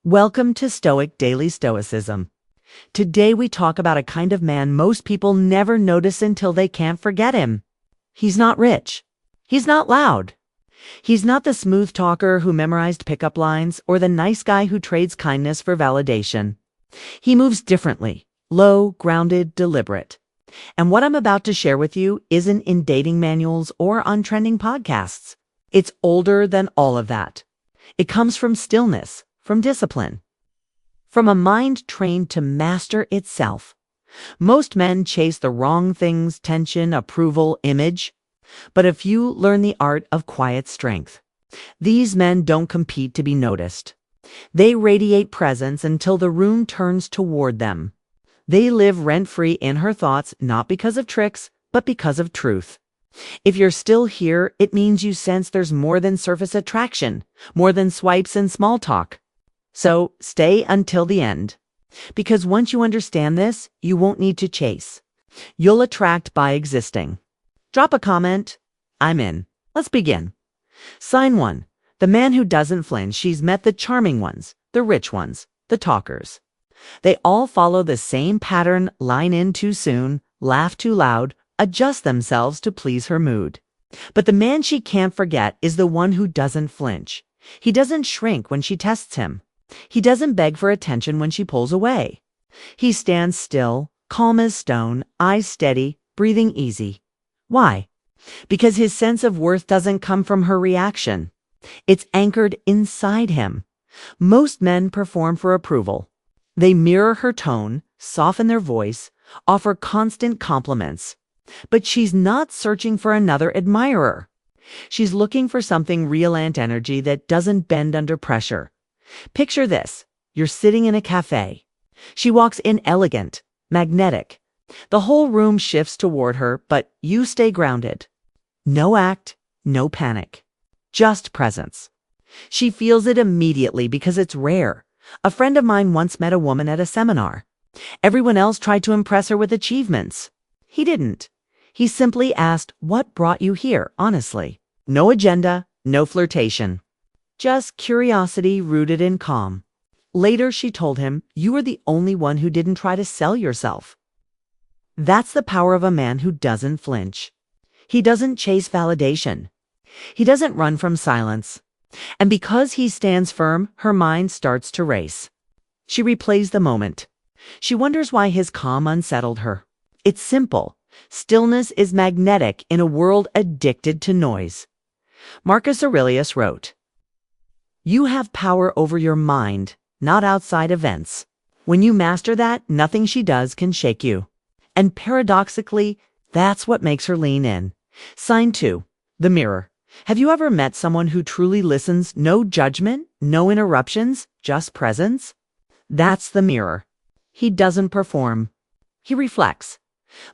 Welcome to Stoic Daily Stoicism. Today we talk about a kind of man most people never notice until they can't forget him. He's not rich. He's not loud. He's not the smooth talker who memorized pickup lines or the nice guy who trades kindness for validation. He moves differently, low, grounded, deliberate. And what I'm about to share with you isn't in dating manuals or on trending podcasts. It's older than all of that. It comes from stillness, from discipline, from a mind trained to master itself. Most men chase the wrong things: tension, approval, image. But a few learn the art of quiet strength. These men don't compete to be noticed. They radiate presence until the room turns toward them. They live rent-free in her thoughts, not because of tricks, but because of truth. If you're still here, it means you sense there's more than surface attraction, more than swipes and small talk. So stay until the end. Because once you understand this, you won't need to chase. You'll attract by existing. Drop a comment. I'm in. Let's begin. Sign 1. The man who doesn't flinch. She's met the charming ones, the rich ones, the talkers. They all follow the same pattern: line in too soon, laugh too loud, adjust themselves to please her mood. But the man she can't forget is the one who doesn't flinch. He doesn't shrink when she tests him. He doesn't beg for attention when she pulls away. He stands still, calm as stone, eyes steady, breathing easy. Why? Because his sense of worth doesn't come from her reaction. It's anchored inside him. Most men perform for approval. They mirror her tone, soften their voice, offer constant compliments. But she's not searching for another admirer. She's looking for something real, energy that doesn't bend under pressure. Picture this. You're sitting in a cafe. She walks in elegant, magnetic. The whole room shifts toward her, but you stay grounded. No act, no panic. Just presence. She feels it immediately because it's rare. A friend of mine once met a woman at a seminar. Everyone else tried to impress her with achievements. He didn't. He simply asked, "What brought you here?" honestly. No agenda, no flirtation. Just curiosity rooted in calm. Later she told him, "You were the only one who didn't try to sell yourself." That's the power of a man who doesn't flinch. He doesn't chase validation. He doesn't run from silence. And because he stands firm, her mind starts to race. She replays the moment. She wonders why his calm unsettled her. It's simple. Stillness is magnetic in a world addicted to noise. Marcus Aurelius wrote, "You have power over your mind, not outside events. When you master that, nothing she does can shake you." And paradoxically, that's what makes her lean in. Sign 2. The mirror. Have you ever met someone who truly listens? No judgment, no interruptions, just presence? That's the mirror. He doesn't perform. He reflects.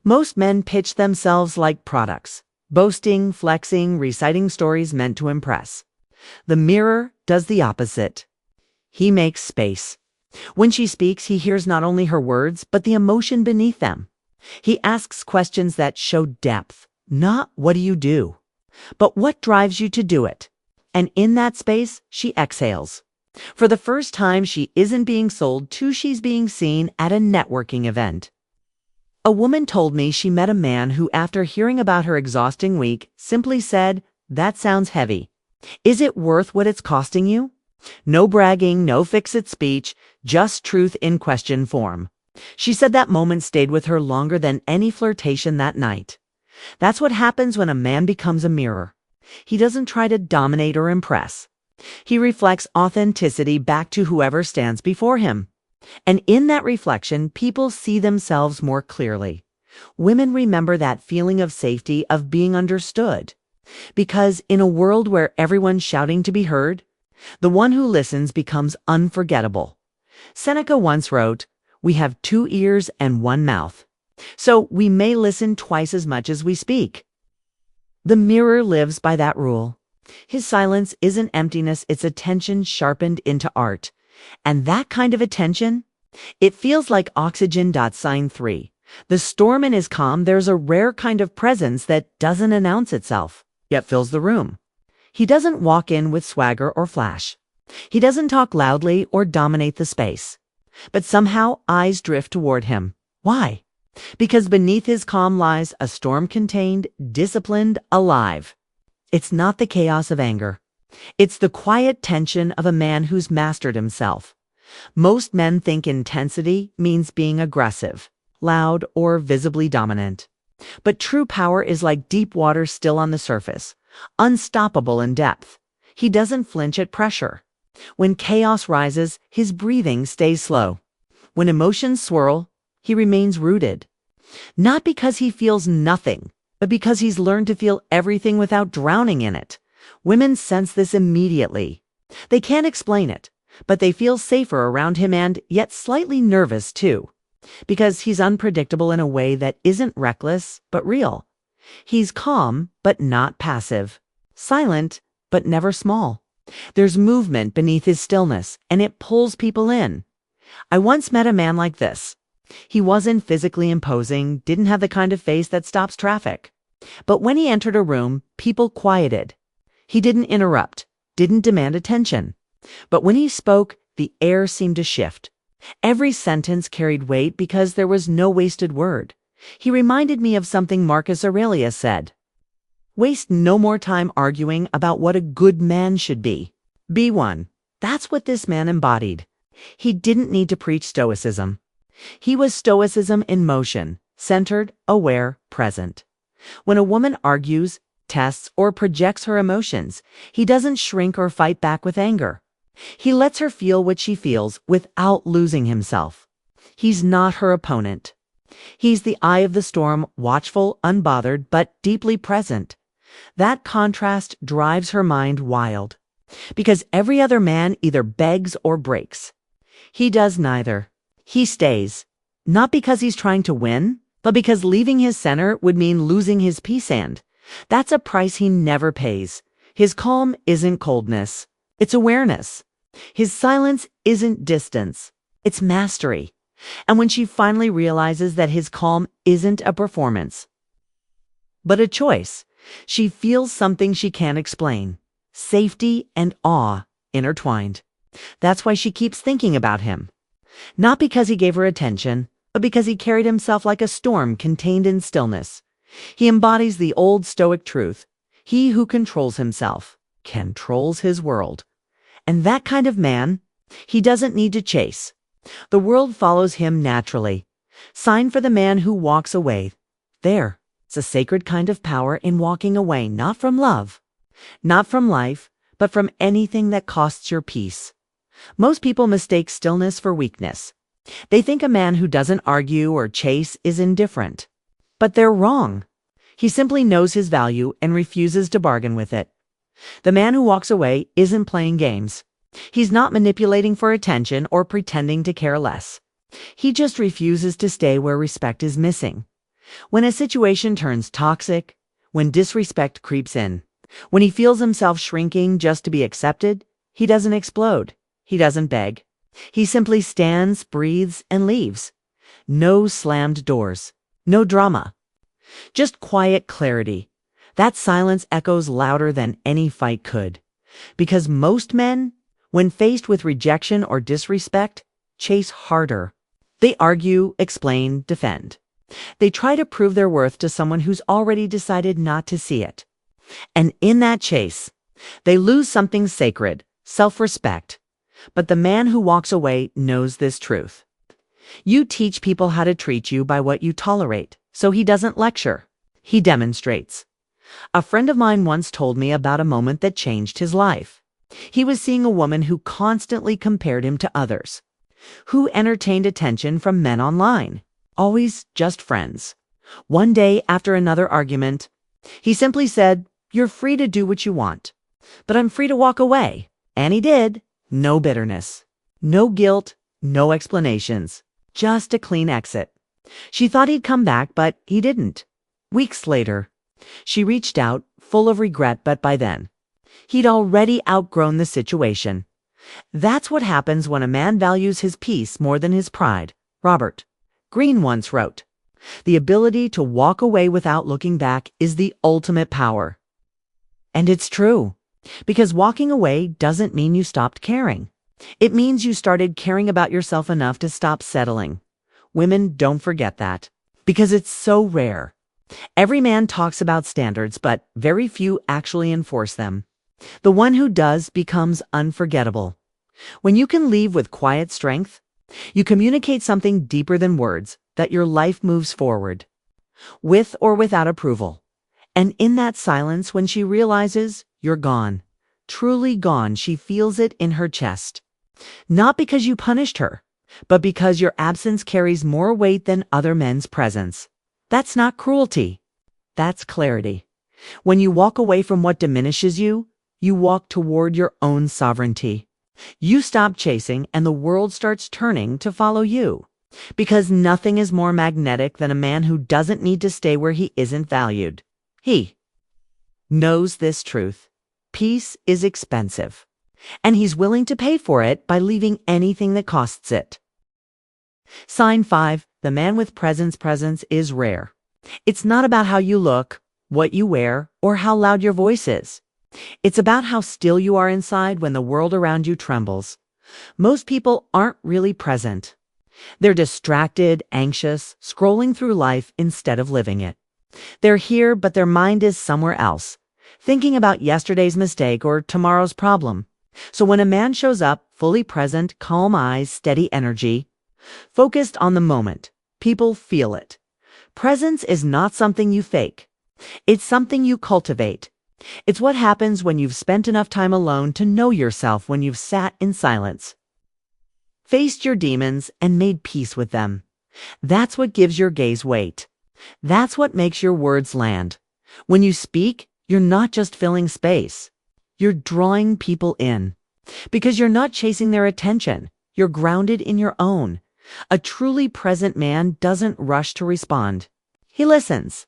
Most men pitch themselves like products, boasting, flexing, reciting stories meant to impress. The mirror does the opposite. He makes space. When she speaks, he hears not only her words, but the emotion beneath them. He asks questions that show depth, not "what do you do?" but "what drives you to do it?" And in that space, she exhales. For the first time, she isn't being sold to, she's being seen at a networking event. A woman told me she met a man who, after hearing about her exhausting week, simply said, "That sounds heavy. Is it worth what it's costing you?" No bragging, no fix-it speech, just truth in question form. She said that moment stayed with her longer than any flirtation that night. That's what happens when a man becomes a mirror. He doesn't try to dominate or impress. He reflects authenticity back to whoever stands before him. And in that reflection, people see themselves more clearly. Women remember that feeling of safety, of being understood. Because in a world where everyone's shouting to be heard, the one who listens becomes unforgettable. Seneca once wrote, "We have 2 ears and 1 mouth. So we may listen twice as much as we speak." The mirror lives by that rule. His silence isn't emptiness, it's attention sharpened into art. And that kind of attention, it feels like oxygen. Sign 3. The storm in his calm, there's a rare kind of presence that doesn't announce itself, yet fills the room. He doesn't walk in with swagger or flash. He doesn't talk loudly or dominate the space. But somehow eyes drift toward him. Why? Because beneath his calm lies a storm contained, disciplined, alive. It's not the chaos of anger. It's the quiet tension of a man who's mastered himself. Most men think intensity means being aggressive, loud, or visibly dominant. But true power is like deep water still on the surface, unstoppable in depth. He doesn't flinch at pressure. When chaos rises, his breathing stays slow. When emotions swirl, he remains rooted. Not because he feels nothing, but because he's learned to feel everything without drowning in it. Women sense this immediately. They can't explain it, but they feel safer around him and yet slightly nervous too. Because he's unpredictable in a way that isn't reckless, but real. He's calm, but not passive. Silent, but never small. There's movement beneath his stillness, and it pulls people in. I once met a man like this. He wasn't physically imposing, didn't have the kind of face that stops traffic. But when he entered a room, people quieted. He didn't interrupt, didn't demand attention. But when he spoke, the air seemed to shift. Every sentence carried weight because there was no wasted word. He reminded me of something Marcus Aurelius said. Waste no more time arguing about what a good man should be. Be one. That's what this man embodied. He didn't need to preach Stoicism. He was Stoicism in motion, centered, aware, present. When a woman argues, tests, or projects her emotions, he doesn't shrink or fight back with anger. He lets her feel what she feels without losing himself. He's not her opponent. He's the eye of the storm, watchful, unbothered, but deeply present. That contrast drives her mind wild. Because every other man either begs or breaks. He does neither. He stays. Not because he's trying to win, but because leaving his center would mean losing his peace and that's a price he never pays. His calm isn't coldness. It's awareness. His silence isn't distance. It's mastery. And when she finally realizes that his calm isn't a performance, but a choice, she feels something she can't explain. Safety and awe intertwined. That's why she keeps thinking about him. Not because he gave her attention, but because he carried himself like a storm contained in stillness. He embodies the old Stoic truth. He who controls himself controls his world. And that kind of man, he doesn't need to chase. The world follows him naturally. Sign for the man who walks away. There, it's a sacred kind of power in walking away, not from love, not from life, but from anything that costs your peace. Most people mistake stillness for weakness. They think a man who doesn't argue or chase is indifferent. But they're wrong. He simply knows his value and refuses to bargain with it. The man who walks away isn't playing games. He's not manipulating for attention or pretending to care less. He just refuses to stay where respect is missing. When a situation turns toxic, when disrespect creeps in, when he feels himself shrinking just to be accepted, he doesn't explode. He doesn't beg. He simply stands, breathes, and leaves. No slammed doors. No drama. Just quiet clarity. That silence echoes louder than any fight could. Because most men, when faced with rejection or disrespect, chase harder. They argue, explain, defend. They try to prove their worth to someone who's already decided not to see it. And in that chase, they lose something sacred, self-respect. But the man who walks away knows this truth. You teach people how to treat you by what you tolerate, so he doesn't lecture. He demonstrates. A friend of mine once told me about a moment that changed his life. He was seeing a woman who constantly compared him to others, who entertained attention from men online, always just friends. One day, after another argument, he simply said, "You're free to do what you want, but I'm free to walk away." And he did. No bitterness, no guilt, no explanations, just a clean exit. She thought he'd come back, but he didn't. Weeks later, she reached out, full of regret, but by then, he'd already outgrown the situation. That's what happens when a man values his peace more than his pride. Robert Greene once wrote, "The ability to walk away without looking back is the ultimate power." And it's true. Because walking away doesn't mean you stopped caring. It means you started caring about yourself enough to stop settling. Women don't forget that, because it's so rare. Every man talks about standards, but very few actually enforce them. The one who does becomes unforgettable. When you can leave with quiet strength, you communicate something deeper than words, that your life moves forward, with or without approval. And in that silence, when she realizes you're gone, truly gone, she feels it in her chest. Not because you punished her, but because your absence carries more weight than other men's presence. That's not cruelty. That's clarity. When you walk away from what diminishes you, you walk toward your own sovereignty. You stop chasing and the world starts turning to follow you. Because nothing is more magnetic than a man who doesn't need to stay where he isn't valued. He knows this truth. Peace is expensive, and he's willing to pay for it by leaving anything that costs it. Sign 5. The man with presence is rare. It's not about how you look, what you wear, or how loud your voice is. It's about how still you are inside when the world around you trembles. Most people aren't really present. They're distracted, anxious, scrolling through life instead of living it. They're here, but their mind is somewhere else, thinking about yesterday's mistake or tomorrow's problem. So when a man shows up, fully present, calm eyes, steady energy, focused on the moment, people feel it. Presence is not something you fake. It's something you cultivate. It's what happens when you've spent enough time alone to know yourself, when you've sat in silence, faced your demons, and made peace with them. That's what gives your gaze weight. That's what makes your words land. When you speak, you're not just filling space. You're drawing people in. Because you're not chasing their attention. You're grounded in your own. A truly present man doesn't rush to respond. He listens,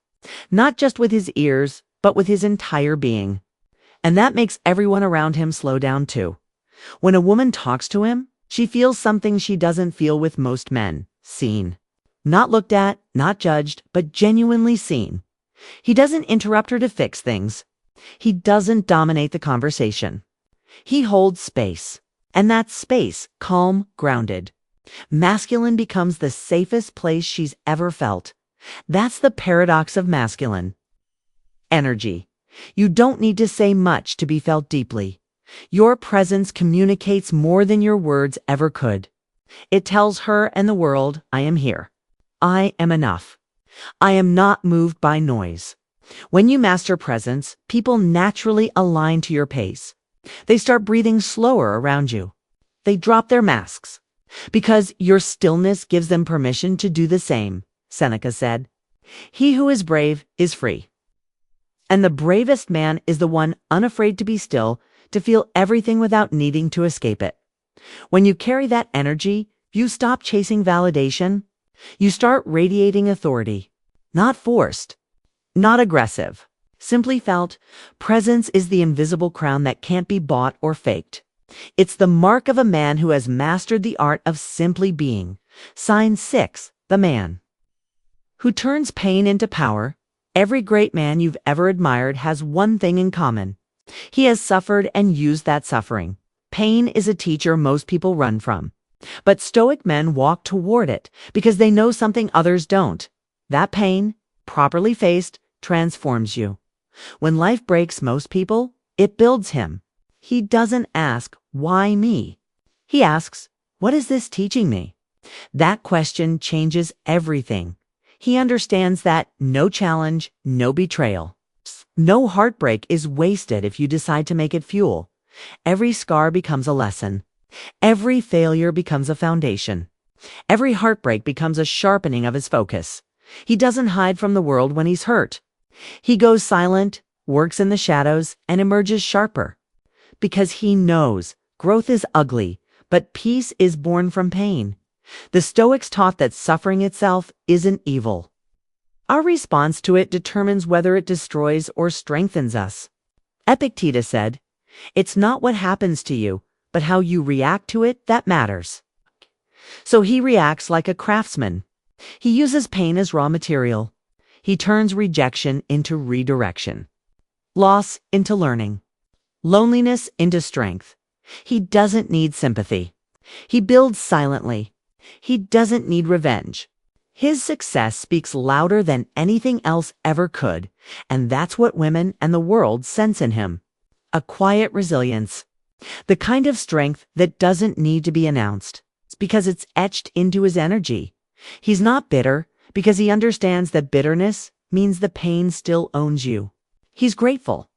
not just with his ears, but with his entire being. And that makes everyone around him slow down too. When a woman talks to him, she feels something she doesn't feel with most men. Seen. Not looked at, not judged, but genuinely seen. He doesn't interrupt her to fix things. He doesn't dominate the conversation. He holds space. And that space, calm, grounded. Masculine becomes the safest place she's ever felt. That's the paradox of masculine. Energy. You don't need to say much to be felt deeply. Your presence communicates more than your words ever could. It tells her and the world, I am here. I am enough. I am not moved by noise. When you master presence, people naturally align to your pace. They start breathing slower around you. They drop their masks. Because your stillness gives them permission to do the same, Seneca said. He who is brave is free. And the bravest man is the one unafraid to be still, to feel everything without needing to escape it. When you carry that energy, you stop chasing validation. You start radiating authority. Not forced. Not aggressive. Simply felt. Presence is the invisible crown that can't be bought or faked. It's the mark of a man who has mastered the art of simply being. Sign 6. The man who turns pain into power. Every great man you've ever admired has one thing in common. He has suffered and used that suffering. Pain is a teacher most people run from. But Stoic men walk toward it because they know something others don't. That pain, properly faced, transforms you. When life breaks most people, it builds him. He doesn't ask, why me? He asks, what is this teaching me? That question changes everything. He understands that no challenge, no betrayal, no heartbreak is wasted if you decide to make it fuel. Every scar becomes a lesson. Every failure becomes a foundation. Every heartbreak becomes a sharpening of his focus. He doesn't hide from the world when he's hurt. He goes silent, works in the shadows, and emerges sharper. Because he knows growth is ugly, but peace is born from pain. The Stoics taught that suffering itself isn't evil. Our response to it determines whether it destroys or strengthens us. Epictetus said, it's not what happens to you, but how you react to it that matters. So he reacts like a craftsman. He uses pain as raw material. He turns rejection into redirection, loss into learning. loneliness into strength. He doesn't need sympathy. He builds silently. He doesn't need revenge. His success speaks louder than anything else ever could, and that's what women and the world sense in him. A quiet resilience. The kind of strength that doesn't need to be announced. It's because it's etched into his energy. He's not bitter because he understands that bitterness means the pain still owns you. He's grateful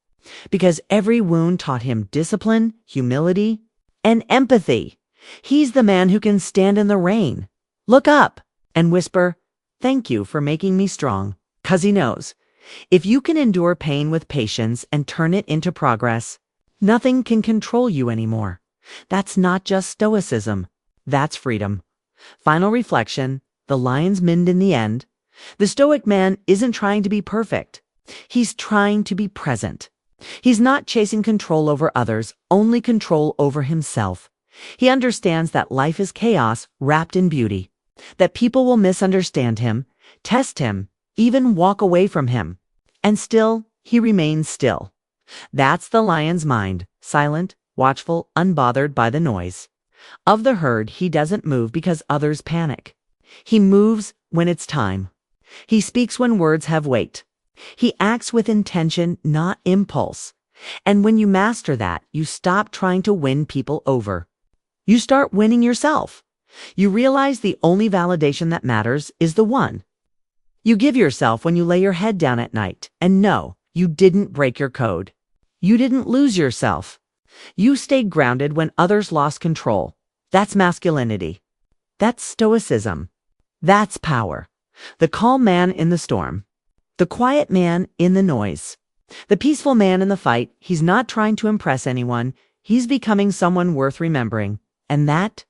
because every wound taught him discipline, humility, and empathy. He's the man who can stand in the rain, look up, and whisper, "Thank you for making me strong," 'cause he knows, if you can endure pain with patience and turn it into progress, nothing can control you anymore. That's not just stoicism. That's freedom. Final reflection, the lion's mend in the end. The Stoic man isn't trying to be perfect. He's trying to be present. He's not chasing control over others, only control over himself. He understands that life is chaos wrapped in beauty, that people will misunderstand him, test him, even walk away from him. And still, he remains still. That's the lion's mind, silent, watchful, unbothered by the noise. Of the herd, he doesn't move because others panic. He moves when it's time. He speaks when words have weight. He acts with intention, not impulse. And when you master that, you stop trying to win people over. You start winning yourself. You realize the only validation that matters is the one you give yourself when you lay your head down at night. And no, you didn't break your code. You didn't lose yourself. You stayed grounded when others lost control. That's masculinity. That's stoicism. That's power. The calm man in the storm. The quiet man in the noise. The peaceful man in the fight. He's not trying to impress anyone. He's becoming someone worth remembering. And that,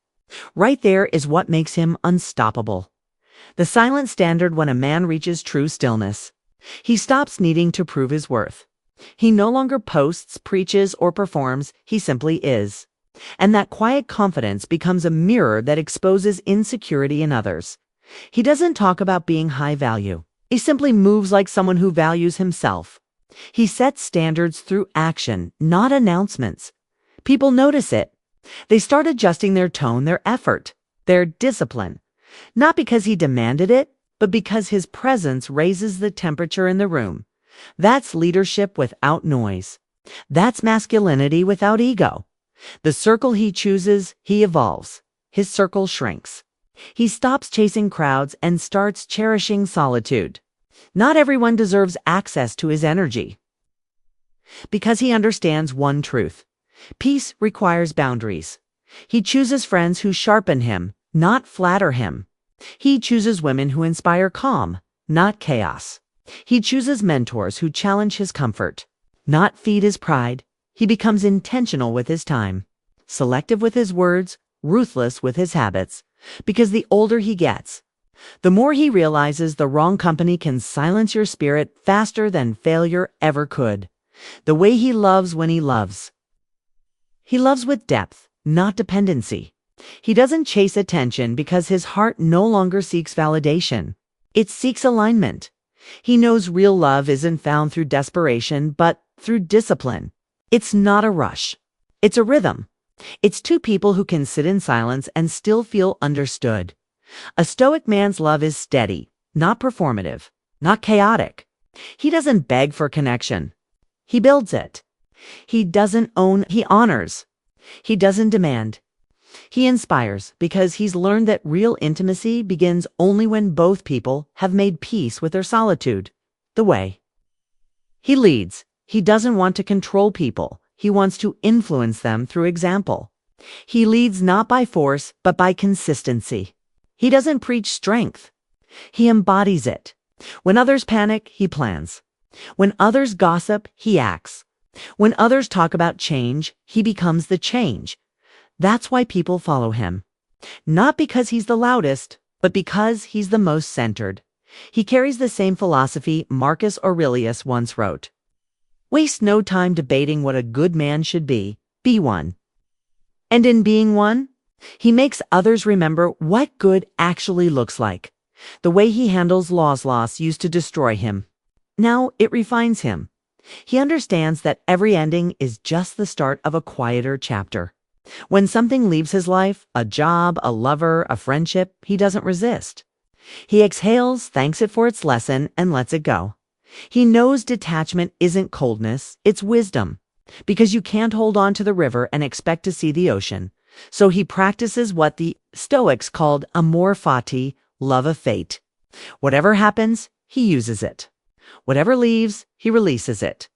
right there, is what makes him unstoppable. The silent standard when a man reaches true stillness. He stops needing to prove his worth. He no longer posts, preaches, or performs. He simply is. And that quiet confidence becomes a mirror that exposes insecurity in others. He doesn't talk about being high value. He simply moves like someone who values himself. He sets standards through action, not announcements. People notice it. They start adjusting their tone, their effort, their discipline. Not because he demanded it, but because his presence raises the temperature in the room. That's leadership without noise. That's masculinity without ego. The circle he chooses, he evolves. His circle shrinks. He stops chasing crowds and starts cherishing solitude. Not everyone deserves access to his energy. Because he understands one truth. Peace requires boundaries. He chooses friends who sharpen him, not flatter him. He chooses women who inspire calm, not chaos. He chooses mentors who challenge his comfort, not feed his pride. He becomes intentional with his time, selective with his words, ruthless with his habits. Because the older he gets, the more he realizes the wrong company can silence your spirit faster than failure ever could. The way he loves when he loves. He loves with depth, not dependency. He doesn't chase attention because his heart no longer seeks validation. It seeks alignment. He knows real love isn't found through desperation, but through discipline. It's not a rush. It's a rhythm. It's two people who can sit in silence and still feel understood. A Stoic man's love is steady, not performative, not chaotic. He doesn't beg for connection. He builds it. He doesn't own, he honors. He doesn't demand. He inspires because he's learned that real intimacy begins only when both people have made peace with their solitude. The way. He leads. He doesn't want to control people. He wants to influence them through example. He leads not by force, but by consistency. He doesn't preach strength. He embodies it. When others panic, he plans. When others gossip, he acts. When others talk about change, he becomes the change. That's why people follow him. Not because he's the loudest, but because he's the most centered. He carries the same philosophy Marcus Aurelius once wrote. Waste no time debating what a good man should be one. And in being one, he makes others remember what good actually looks like. The way he handles loss used to destroy him. Now it refines him. He understands that every ending is just the start of a quieter chapter. When something leaves his life, a job, a lover, a friendship, he doesn't resist. He exhales, thanks it for its lesson, and lets it go. He knows detachment isn't coldness, it's wisdom, because you can't hold on to the river and expect to see the ocean. So he practices what the Stoics called amor fati, love of fate. Whatever happens, he uses it. Whatever leaves, he releases it.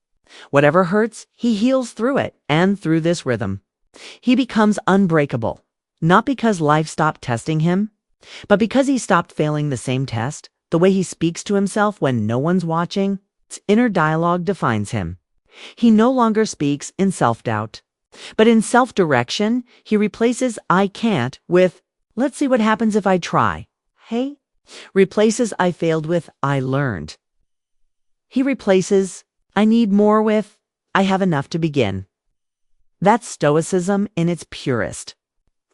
Whatever hurts, he heals through it and through this rhythm. He becomes unbreakable, not because life stopped testing him, but because he stopped failing the same test. The way he speaks to himself when no one's watching, its inner dialogue defines him. He no longer speaks in self-doubt, but in self-direction, he replaces I can't with let's see what happens if I try. Hey? Replaces I failed with I learned. He replaces I need more with I have enough to begin. That's Stoicism in its purest.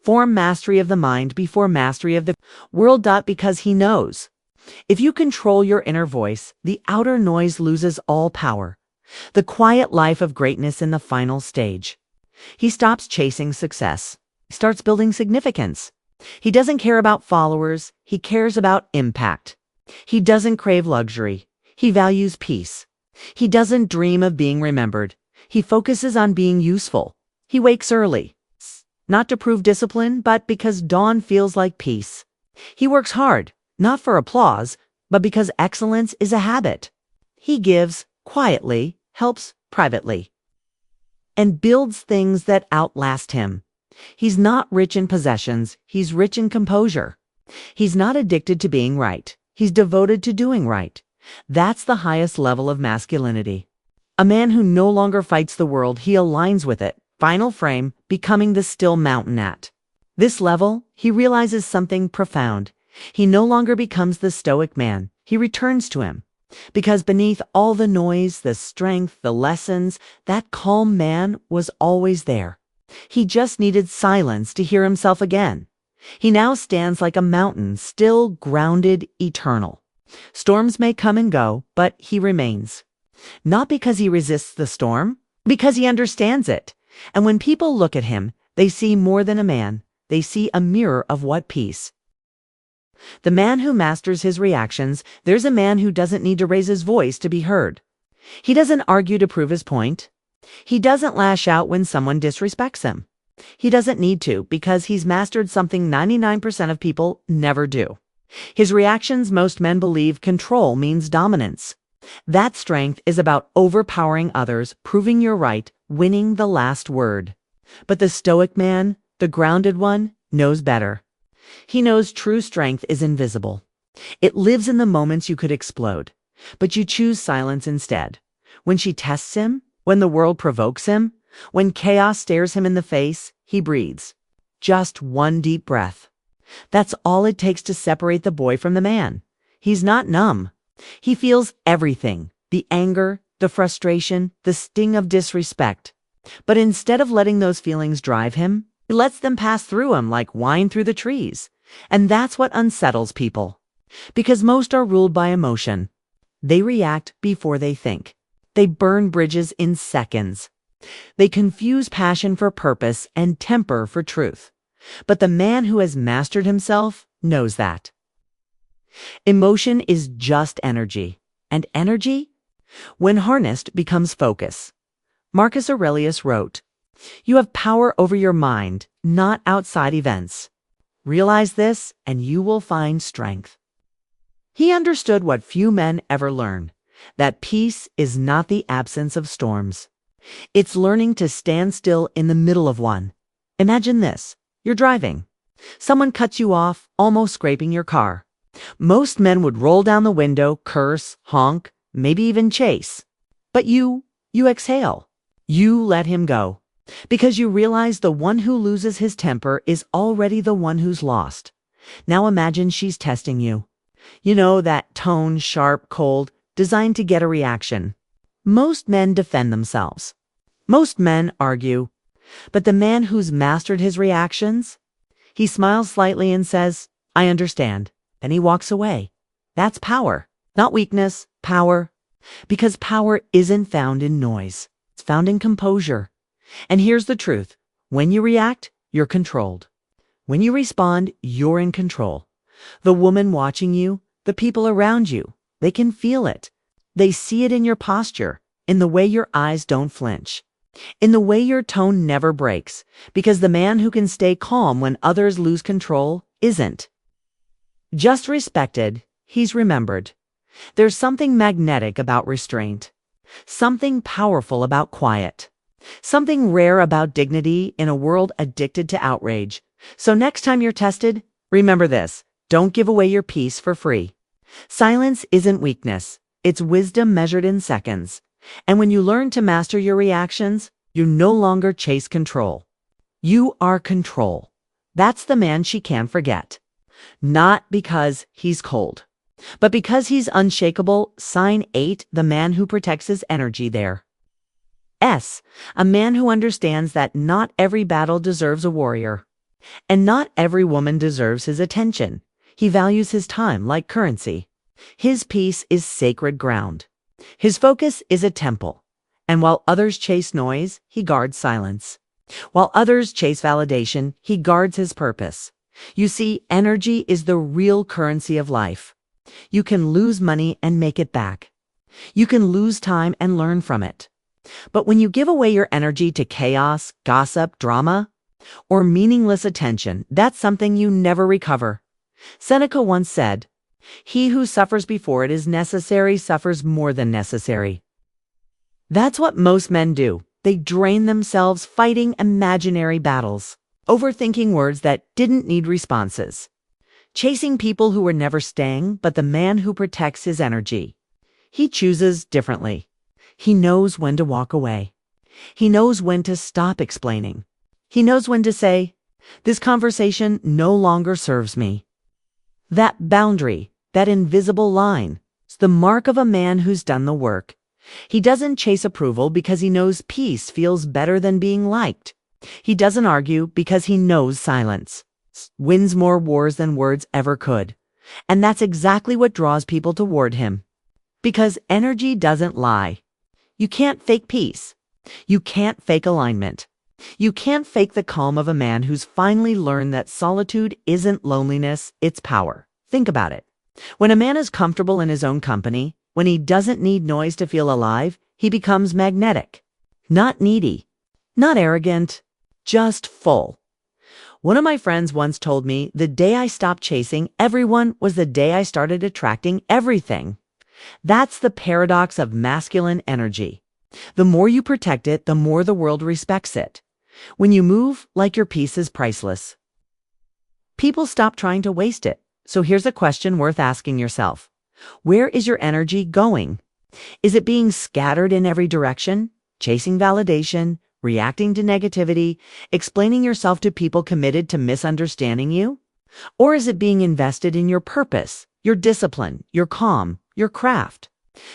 Form mastery of the mind before mastery of the world. Because he knows. If you control your inner voice, the outer noise loses all power. The quiet life of greatness in the final stage. He stops chasing success. He starts building significance. He doesn't care about followers. He cares about impact. He doesn't crave luxury. He values peace. He doesn't dream of being remembered. He focuses on being useful. He wakes early, not to prove discipline, but because dawn feels like peace. He works hard, not for applause, but because excellence is a habit. He gives quietly, helps privately, and builds things that outlast him. He's not rich in possessions, he's rich in composure. He's not addicted to being right, he's devoted to doing right. That's the highest level of masculinity. A man who no longer fights the world, he aligns with it. Final frame, becoming the still mountain at this level, he realizes something profound. He no longer becomes the stoic man. He returns to him. Because beneath all the noise, the strength, the lessons, that calm man was always there. He just needed silence to hear himself again. He now stands like a mountain, still grounded, eternal. Storms may come and go, but he remains. Not because he resists the storm, because he understands it. And when people look at him, they see more than a man. They see a mirror of what peace. The man who masters his reactions, there's a man who doesn't need to raise his voice to be heard. He doesn't argue to prove his point. He doesn't lash out when someone disrespects him. He doesn't need to because he's mastered something 99% of people never do. His reactions, most men believe control means dominance. That strength is about overpowering others, proving you're right, winning the last word. But the stoic man, the grounded one, knows better. He knows true strength is invisible. It lives in the moments you could explode, but you choose silence instead. When she tests him, when the world provokes him, when chaos stares him in the face, he breathes. Just one deep breath. That's all it takes to separate the boy from the man. He's not numb. He feels everything, the anger, the frustration, the sting of disrespect. But instead of letting those feelings drive him, he lets them pass through him like wine through the trees. And that's what unsettles people. Because most are ruled by emotion. They react before they think. They burn bridges in seconds. They confuse passion for purpose and temper for truth. But the man who has mastered himself knows that. Emotion is just energy. And energy, when harnessed, becomes focus. Marcus Aurelius wrote, "You have power over your mind, not outside events. Realize this, and you will find strength." He understood what few men ever learn, that peace is not the absence of storms. It's learning to stand still in the middle of one. Imagine this. You're driving. Someone cuts you off, almost scraping your car. Most men would roll down the window, curse, honk, maybe even chase. But you exhale. You let him go. Because you realize the one who loses his temper is already the one who's lost. Now imagine she's testing you. You know, that tone, sharp, cold, designed to get a reaction. Most men defend themselves. Most men argue. But the man who's mastered his reactions, he smiles slightly and says, "I understand." Then he walks away. That's power. Not weakness, power. Because power isn't found in noise. It's found in composure. And here's the truth. When you react, you're controlled. When you respond, you're in control. The woman watching you, the people around you, they can feel it. They see it in your posture, in the way your eyes don't flinch, in the way your tone never breaks, because the man who can stay calm when others lose control isn't just respected, he's remembered. There's something magnetic about restraint, something powerful about quiet, something rare about dignity in a world addicted to outrage. So next time you're tested, remember this: don't give away your peace for free. Silence isn't weakness, it's wisdom measured in seconds. And when you learn to master your reactions, you no longer chase control. You are control. That's the man she can't forget. Not because he's cold, but because he's unshakable. Sign 8, the man who protects his energy there. S, a man who understands that not every battle deserves a warrior, and not every woman deserves his attention. He values his time like currency. His peace is sacred ground. His focus is a temple. And while others chase noise, he guards silence. While others chase validation, he guards his purpose. You see, energy is the real currency of life. You can lose money and make it back. You can lose time and learn from it. But when you give away your energy to chaos, gossip, drama, or meaningless attention, that's something you never recover. Seneca once said, "He who suffers before it is necessary suffers more than necessary." That's what most men do. They drain themselves fighting imaginary battles, overthinking words that didn't need responses, chasing people who were never staying. But the man who protects his energy, he chooses differently. He knows when to walk away. He knows when to stop explaining. He knows when to say, "This conversation no longer serves me." That boundary, that invisible line, is the mark of a man who's done the work. He doesn't chase approval because he knows peace feels better than being liked. He doesn't argue because he knows silence wins more wars than words ever could. And that's exactly what draws people toward him. Because energy doesn't lie. You can't fake peace. You can't fake alignment. You can't fake the calm of a man who's finally learned that solitude isn't loneliness, it's power. Think about it. When a man is comfortable in his own company, when he doesn't need noise to feel alive, he becomes magnetic. Not needy, not arrogant, just full. One of my friends once told me, the day I stopped chasing everyone was the day I started attracting everything. That's the paradox of masculine energy. The more you protect it, the more the world respects it. When you move like your peace is priceless, people stop trying to waste it. So here's a question worth asking yourself. Where is your energy going? Is it being scattered in every direction, chasing validation, reacting to negativity, explaining yourself to people committed to misunderstanding you? Or is it being invested in your purpose, your discipline, your calm, your craft?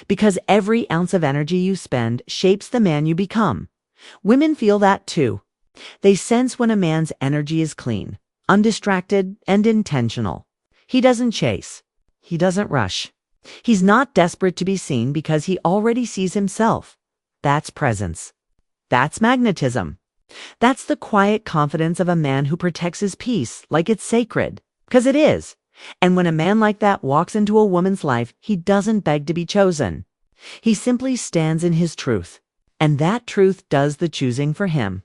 Because every ounce of energy you spend shapes the man you become. Women feel that too. They sense when a man's energy is clean, undistracted, and intentional. He doesn't chase. He doesn't rush. He's not desperate to be seen because he already sees himself. That's presence. That's magnetism. That's the quiet confidence of a man who protects his peace like it's sacred. Because it is. And when a man like that walks into a woman's life, he doesn't beg to be chosen. He simply stands in his truth. And that truth does the choosing for him.